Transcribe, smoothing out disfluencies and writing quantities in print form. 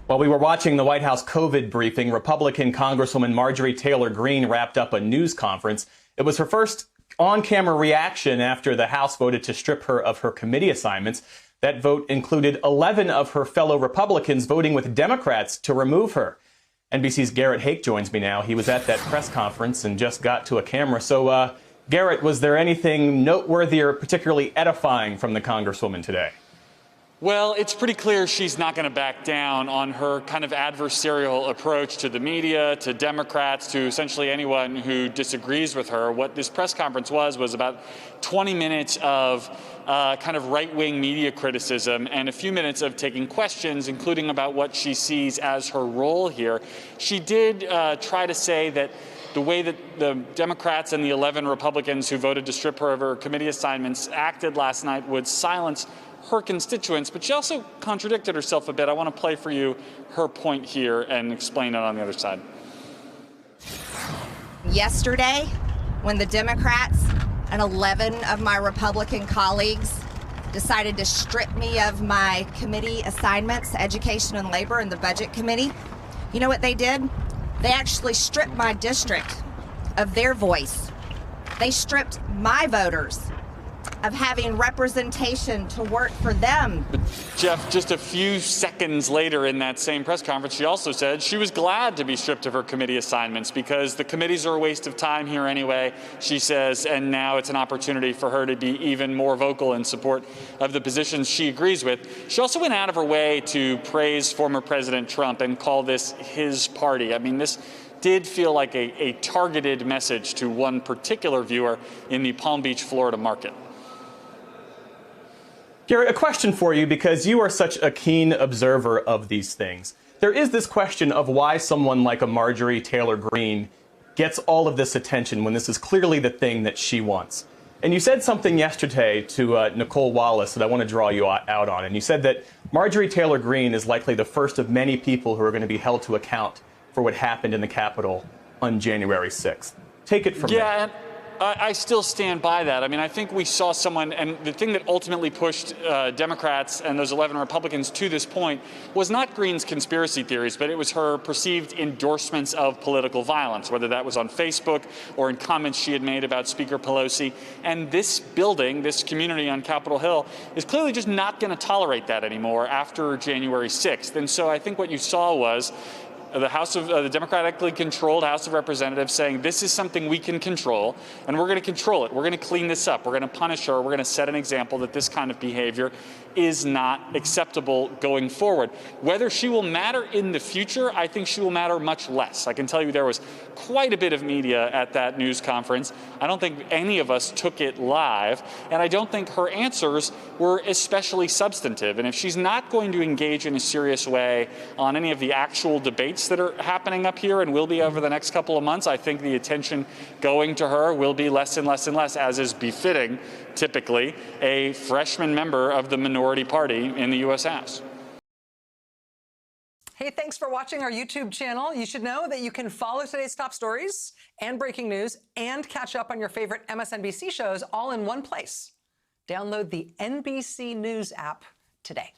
While we were watching the White House COVID briefing, Republican Congresswoman Marjorie Taylor Greene wrapped up a news conference. It was her first on-camera reaction after the House voted to strip her of her committee assignments. That vote included 11 of her fellow Republicans voting with Democrats to remove her. NBC's Garrett Haake joins me now. He was at that press conference and just got to a camera. So, Garrett, was there anything noteworthy or particularly edifying from the Congresswoman today? Well, it's pretty clear she's not going to back down on her kind of adversarial approach to the media, to Democrats, to essentially anyone who disagrees with her. What this press conference was about 20 minutes of kind of right-wing media criticism and a few minutes of taking questions, including about what she sees as her role here. She did try to say that the way that the Democrats and the 11 Republicans who voted to strip her of her committee assignments acted last night would silence her constituents, but she also contradicted herself a bit. I want to play for you her point here and explain it on the other side. Yesterday, when the Democrats and 11 of my Republican colleagues decided to strip me of my committee assignments, Education and Labor and the Budget Committee, you know what they did? They actually stripped my district of their voice. They stripped my voters of having representation to work for them. But Jeff, just a few seconds later in that same press conference, she also said she was glad to be stripped of her committee assignments because the committees are a waste of time here anyway, she says, and now it's an opportunity for her to be even more vocal in support of the positions she agrees with. She also went out of her way to praise former President Trump and call this his party. I mean, this did feel like a targeted message to one particular viewer in the Palm Beach, Florida market. Garrett, a question for you, because you are such a keen observer of these things. There is this question of why someone like a Marjorie Taylor Greene gets all of this attention when this is clearly the thing that she wants. And you said something yesterday to Nicole Wallace that I want to draw you out on. And you said that Marjorie Taylor Greene is likely the first of many people who are going to be held to account for what happened in the Capitol on January 6th. Take it from there. I still stand by that. I mean, I think we saw someone, and the thing that ultimately pushed Democrats and those 11 Republicans to this point was not Greene's conspiracy theories, but it was her perceived endorsements of political violence, whether that was on Facebook or in comments she had made about Speaker Pelosi. And this building, this community on Capitol Hill, is clearly just not going to tolerate that anymore after January 6th. And so I think what you saw was the democratically controlled House of Representatives saying this is something we can control, and we're going to control it. We're going to clean this up. We're going to punish her. We're going to set an example that this kind of behavior is not acceptable going forward. Whether she will matter in the future, I think she will matter much less. I can tell you there was quite a bit of media at that news conference. I don't think any of us took it live, and I don't think her answers were especially substantive. And if she's not going to engage in a serious way on any of the actual debates that are happening up here and will be over the next couple of months, I think the attention going to her will be less and less and less, as is befitting, typically, a freshman member of the minority party in the U.S. House. Hey, thanks for watching our YouTube channel. You should know that you can follow today's top stories and breaking news and catch up on your favorite MSNBC shows all in one place. Download the NBC News app today.